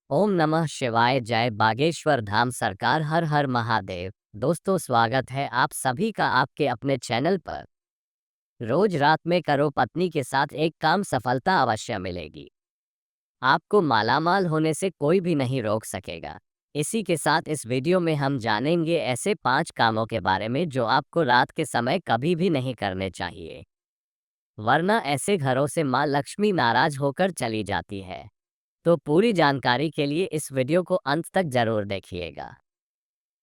ओम नमः शिवाय। जय बागेश्वर धाम सरकार। हर हर महादेव। दोस्तों, स्वागत है आप सभी का आपके अपने चैनल पर। रोज रात में करो पत्नी के साथ एक काम, सफलता अवश्य मिलेगी। आपको मालामाल होने से कोई भी नहीं रोक सकेगा। इसी के साथ इस वीडियो में हम जानेंगे ऐसे 5 कामों के बारे में जो आपको रात के समय कभी भी नहीं करने चाहिए, वरना ऐसे घरों से माँ लक्ष्मी नाराज होकर चली जाती है। तो पूरी जानकारी के लिए इस वीडियो को अंत तक जरूर देखिएगा।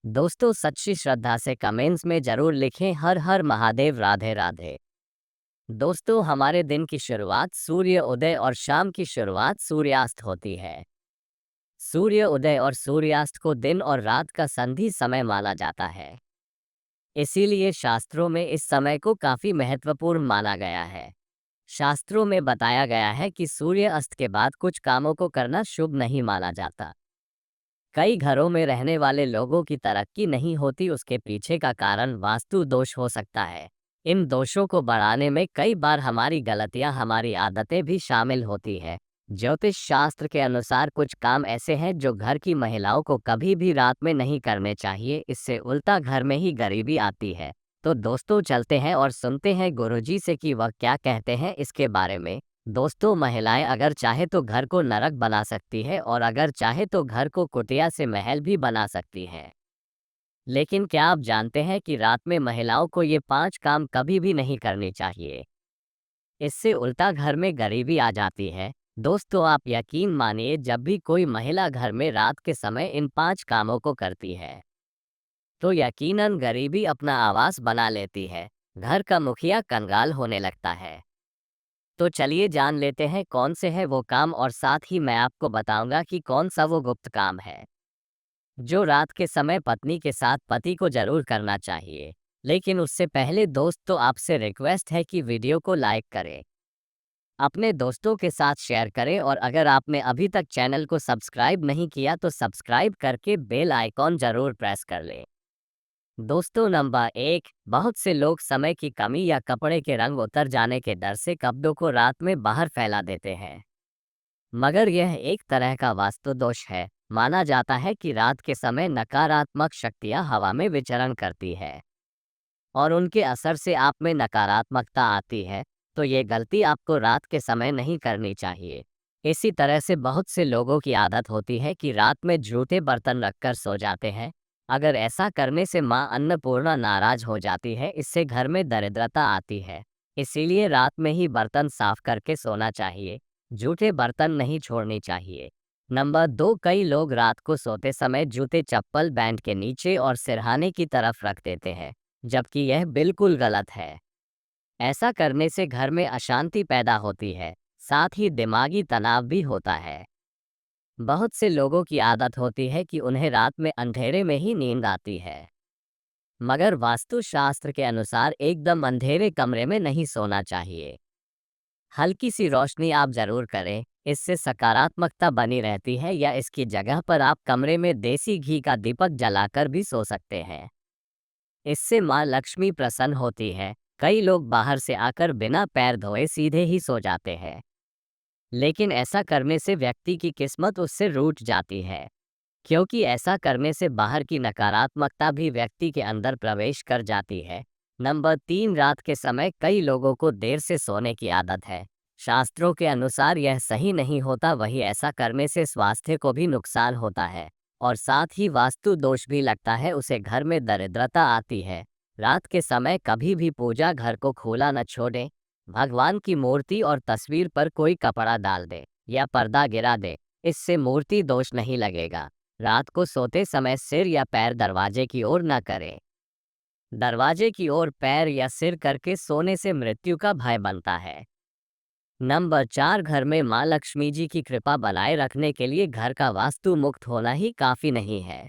दोस्तों, सच्ची श्रद्धा से कमेंट्स में जरूर लिखें हर हर महादेव, राधे राधे। दोस्तों, हमारे दिन की शुरुआत सूर्य उदय और शाम की शुरुआत सूर्यास्त होती है। सूर्य उदय और सूर्यास्त को दिन और रात का संधि समय माना जाता है। इसीलिए शास्त्रों में इस समय को काफी महत्वपूर्ण माना गया है। शास्त्रों में बताया गया है कि सूर्य अस्त के बाद कुछ कामों को करना शुभ नहीं माना जाता। कई घरों में रहने वाले लोगों की तरक्की नहीं होती, उसके पीछे का कारण वास्तु दोष हो सकता है। इन दोषों को बढ़ाने में कई बार हमारी गलतियां, हमारी आदतें भी शामिल होती है। ज्योतिष शास्त्र के अनुसार कुछ काम ऐसे हैं जो घर की महिलाओं को कभी भी रात में नहीं करने चाहिए, इससे उल्टा घर में ही गरीबी आती है। तो दोस्तों, चलते हैं और सुनते हैं गुरुजी से कि वह क्या कहते हैं इसके बारे में। दोस्तों, महिलाएं अगर चाहे तो घर को नरक बना सकती है और अगर चाहे तो घर को कुटिया से महल भी बना सकती है। लेकिन क्या आप जानते हैं कि रात में महिलाओं को ये 5 काम कभी भी नहीं करनी चाहिए? इससे उल्टा घर में गरीबी आ जाती है। दोस्तों, आप यकीन मानिए, जब भी कोई महिला घर में रात के समय इन 5 कामों को करती है तो यकीनन गरीबी अपना आवास बना लेती है। घर का मुखिया कंगाल होने लगता है। तो चलिए जान लेते हैं कौन से है वो काम, और साथ ही मैं आपको बताऊंगा कि कौन सा वो गुप्त काम है जो रात के समय पत्नी के साथ पति को जरूर करना चाहिए। लेकिन उससे पहले दोस्तों, आपसे रिक्वेस्ट है कि वीडियो को लाइक करें, अपने दोस्तों के साथ शेयर करें, और अगर आपने अभी तक चैनल को सब्सक्राइब नहीं किया तो सब्सक्राइब करके बेल आइकॉन जरूर प्रेस कर लें। दोस्तों, नंबर 1, बहुत से लोग समय की कमी या कपड़े के रंग उतर जाने के डर से कपड़ों को रात में बाहर फैला देते हैं, मगर यह एक तरह का वास्तु दोष है। माना जाता है कि रात के समय नकारात्मक शक्तियां हवा में विचरण करती है और उनके असर से आप में नकारात्मकता आती है। तो ये गलती आपको रात के समय नहीं करनी चाहिए। इसी तरह से बहुत से लोगों की आदत होती है कि रात में झूठे बर्तन रखकर सो जाते हैं। अगर ऐसा करने से माँ अन्नपूर्णा नाराज हो जाती है, इससे घर में दरिद्रता आती है। इसीलिए रात में ही बर्तन साफ करके सोना चाहिए, झूठे बर्तन नहीं छोड़नी चाहिए। नंबर 2, कई लोग रात को सोते समय जूते चप्पल बैंड के नीचे और सिरहाने की तरफ रख देते हैं, जबकि यह बिल्कुल गलत है। ऐसा करने से घर में अशांति पैदा होती है, साथ ही दिमागी तनाव भी होता है। बहुत से लोगों की आदत होती है कि उन्हें रात में अंधेरे में ही नींद आती है, मगर वास्तुशास्त्र के अनुसार एकदम अंधेरे कमरे में नहीं सोना चाहिए। हल्की सी रोशनी आप जरूर करें, इससे सकारात्मकता बनी रहती है, या इसकी जगह पर आप कमरे में देसी घी का दीपक जलाकर भी सो सकते हैं। इससे माँ लक्ष्मी प्रसन्न होती है। कई लोग बाहर से आकर बिना पैर धोए सीधे ही सो जाते हैं, लेकिन ऐसा करने से व्यक्ति की किस्मत उससे रूठ जाती है, क्योंकि ऐसा करने से बाहर की नकारात्मकता भी व्यक्ति के अंदर प्रवेश कर जाती है। नंबर 3, रात के समय कई लोगों को देर से सोने की आदत है। शास्त्रों के अनुसार यह सही नहीं होता, वही ऐसा करने से स्वास्थ्य को भी नुकसान होता है और साथ ही वास्तु दोष भी लगता है, उसे घर में दरिद्रता आती है। रात के समय कभी भी पूजा घर को खुला न छोड़ें। भगवान की मूर्ति और तस्वीर पर कोई कपड़ा डाल दे या पर्दा गिरा दे, इससे मूर्ति दोष नहीं लगेगा। रात को सोते समय सिर या पैर दरवाजे की ओर न करें। दरवाजे की ओर पैर या सिर करके सोने से मृत्यु का भय बनता है। नंबर 4, घर में माँ लक्ष्मी जी की कृपा बनाए रखने के लिए घर का वास्तु मुक्त होना ही काफी नहीं है,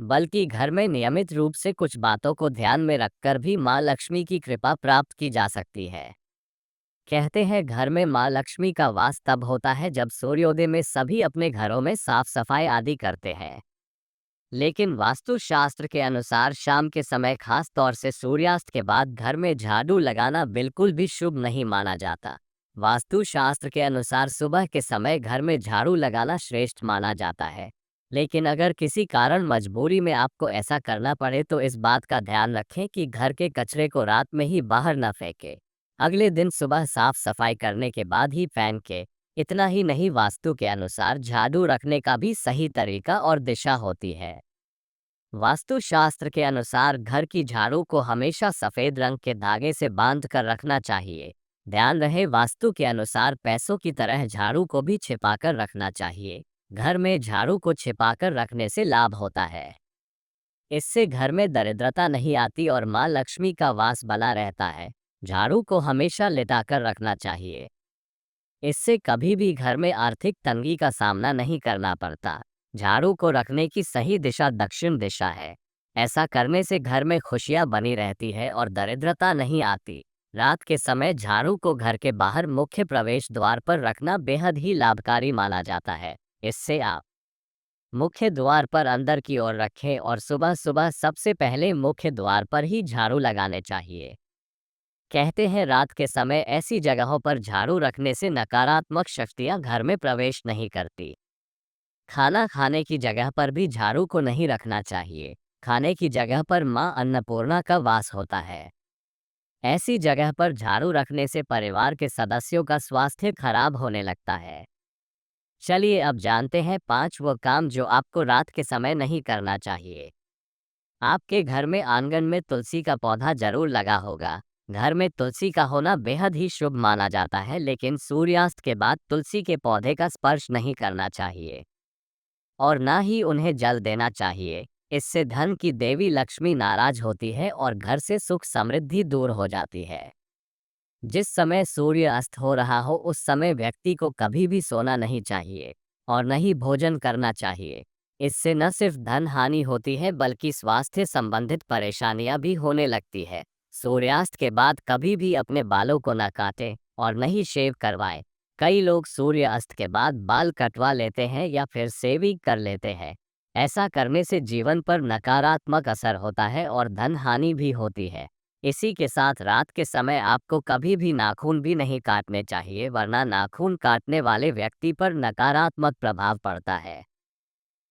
बल्कि घर में नियमित रूप से कुछ बातों को ध्यान में रखकर भी माँ लक्ष्मी की कृपा प्राप्त की जा सकती है। कहते हैं घर में माँ लक्ष्मी का वास तब होता है जब सूर्योदय में सभी अपने घरों में साफ सफाई आदि करते हैं। लेकिन वास्तुशास्त्र के अनुसार शाम के समय, खास तौर से सूर्यास्त के बाद घर में झाड़ू लगाना बिल्कुल भी शुभ नहीं माना जाता। वास्तु शास्त्र के अनुसार सुबह के समय घर में झाड़ू लगाना श्रेष्ठ माना जाता है। लेकिन अगर किसी कारण मजबूरी में आपको ऐसा करना पड़े तो इस बात का ध्यान रखें कि घर के कचरे को रात में ही बाहर न फेंकें। अगले दिन सुबह साफ सफाई करने के बाद ही फेंके। इतना ही नहीं, वास्तु के अनुसार झाड़ू रखने का भी सही तरीका और दिशा होती है। वास्तु शास्त्र के अनुसार घर की झाड़ू को हमेशा सफेद रंग के धागे से बांध कर रखना चाहिए। ध्यान रहे, वास्तु के अनुसार पैसों की तरह झाड़ू को भी छिपाकर रखना चाहिए। घर में झाड़ू को छिपाकर रखने से लाभ होता है। इससे घर में दरिद्रता नहीं आती और माँ लक्ष्मी का वास बना रहता है। झाड़ू को हमेशा लिटाकर रखना चाहिए। इससे कभी भी घर में आर्थिक तंगी का सामना नहीं करना पड़ता। झाड़ू को रखने की सही दिशा दक्षिण दिशा है। ऐसा करने से घर में खुशियां बनी रहती है और दरिद्रता नहीं आती। रात के समय झाड़ू को घर के बाहर मुख्य प्रवेश द्वार पर रखना बेहद ही लाभकारी माना जाता है। इससे आप मुख्य द्वार पर अंदर की ओर रखें और सुबह सुबह सबसे पहले मुख्य द्वार पर ही झाड़ू लगाने चाहिए। कहते हैं रात के समय ऐसी जगहों पर झाड़ू रखने से नकारात्मक शक्तियां घर में प्रवेश नहीं करती। खाना खाने की जगह पर भी झाड़ू को नहीं रखना चाहिए। खाने की जगह पर मां अन्नपूर्णा का वास होता है। ऐसी जगह पर झाड़ू रखने से परिवार के सदस्यों का स्वास्थ्य खराब होने लगता है। चलिए अब जानते हैं 5 वो काम जो आपको रात के समय नहीं करना चाहिए। आपके घर में आंगन में तुलसी का पौधा जरूर लगा होगा। घर में तुलसी का होना बेहद ही शुभ माना जाता है, लेकिन सूर्यास्त के बाद तुलसी के पौधे का स्पर्श नहीं करना चाहिए और ना ही उन्हें जल देना चाहिए। इससे धन की देवी लक्ष्मी नाराज होती है और घर से सुख समृद्धि दूर हो जाती है। जिस समय सूर्य अस्त हो रहा हो उस समय व्यक्ति को कभी भी सोना नहीं चाहिए और न ही भोजन करना चाहिए। इससे न सिर्फ धन हानि होती है बल्कि स्वास्थ्य संबंधित परेशानियां भी होने लगती है। सूर्यास्त के बाद कभी भी अपने बालों को न काटें और न ही शेव करवाएं। कई लोग सूर्य अस्त के बाद बाल कटवा लेते हैं या फिर शेविंग कर लेते हैं। ऐसा करने से जीवन पर नकारात्मक असर होता है और धन हानि भी होती है। इसी के साथ रात के समय आपको कभी भी नाखून भी नहीं काटने चाहिए, वरना नाखून काटने वाले व्यक्ति पर नकारात्मक प्रभाव पड़ता है।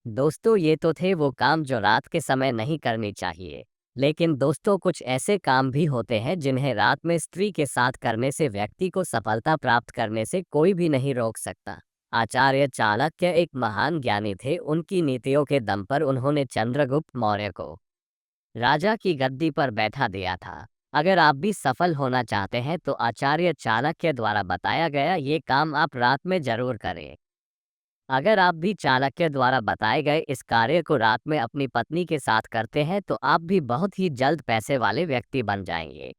दोस्तों, ये तो थे वो काम जो रात के समय नहीं करनी चाहिए। लेकिन दोस्तों, कुछ ऐसे काम भी होते हैं जिन्हें रात में स्त्री के साथ करने से व्यक्ति को सफलता प्राप्त करने से कोई भी नहीं रोक सकता। आचार्य चाणक्य एक महान ज्ञानी थे। उनकी नीतियों के दम पर उन्होंने चंद्रगुप्त मौर्य को राजा की गद्दी पर बैठा दिया था। अगर आप भी सफल होना चाहते हैं तो आचार्य चाणक्य द्वारा बताया गया ये काम आप रात में जरूर करें। अगर आप भी चाणक्य द्वारा बताए गए इस कार्य को रात में अपनी पत्नी के साथ करते हैं तो आप भी बहुत ही जल्द पैसे वाले व्यक्ति बन जाएंगे।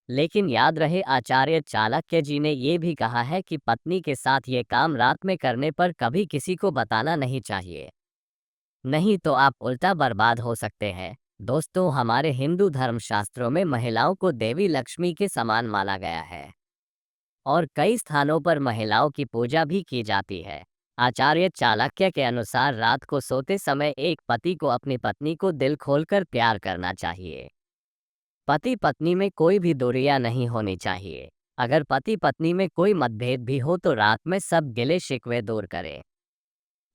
लेकिन याद रहे, आचार्य चाणक्य जी ने ये भी कहा है कि पत्नी के साथ ये काम रात में करने पर कभी किसी को बताना नहीं चाहिए, नहीं तो आप उल्टा बर्बाद हो सकते हैं। दोस्तों, हमारे हिंदू धर्मशास्त्रों में महिलाओं को देवी लक्ष्मी के समान माना गया है और कई स्थानों पर महिलाओं की पूजा भी की जाती है। आचार्य चाणक्य के अनुसार रात को सोते समय एक पति को अपनी पत्नी को दिल खोलकर प्यार करना चाहिए। पति पत्नी में कोई भी दूरियां नहीं होनी चाहिए। अगर पति पत्नी में कोई मतभेद भी हो तो रात में सब गिले शिकवे दूर करें।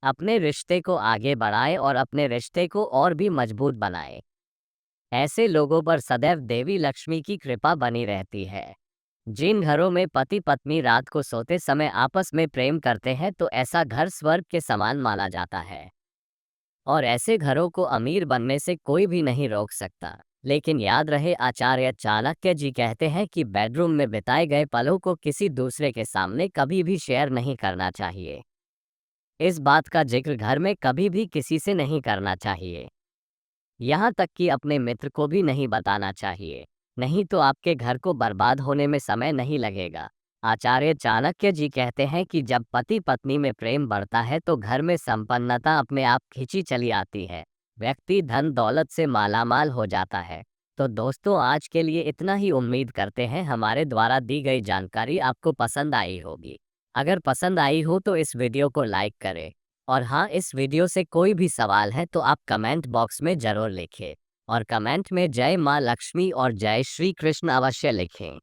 अपने रिश्ते को आगे बढ़ाएं और अपने रिश्ते को और भी मजबूत बनाएं। ऐसे लोगों पर सदैव देवी लक्ष्मी की कृपा बनी रहती है। जिन घरों में पति पत्नी रात को सोते समय आपस में प्रेम करते हैं तो ऐसा घर स्वर्ग के समान माना जाता है और ऐसे घरों को अमीर बनने से कोई भी नहीं रोक सकता। लेकिन याद रहे, आचार्य चाणक्य जी कहते हैं कि बेडरूम में बिताए गए पलों को किसी दूसरे के सामने कभी भी शेयर नहीं करना चाहिए। इस बात का जिक्र घर में कभी भी किसी से नहीं करना चाहिए, यहाँ तक कि अपने मित्र को भी नहीं बताना चाहिए, नहीं तो आपके घर को बर्बाद होने में समय नहीं लगेगा। आचार्य चाणक्य जी कहते हैं कि जब पति पत्नी में प्रेम बढ़ता है तो घर में संपन्नता अपने आप खींची चली आती है। व्यक्ति धन दौलत से मालामाल हो जाता है। तो दोस्तों, आज के लिए इतना ही। उम्मीद करते हैं हमारे द्वारा दी गई जानकारी आपको पसंद आई होगी। अगर पसंद आई हो तो इस वीडियो को लाइक करें और हाँ, इस वीडियो से कोई भी सवाल है तो आप कमेंट बॉक्स में ज़रूर लिखें और कमेंट में जय माँ लक्ष्मी और जय श्री कृष्ण अवश्य लिखें।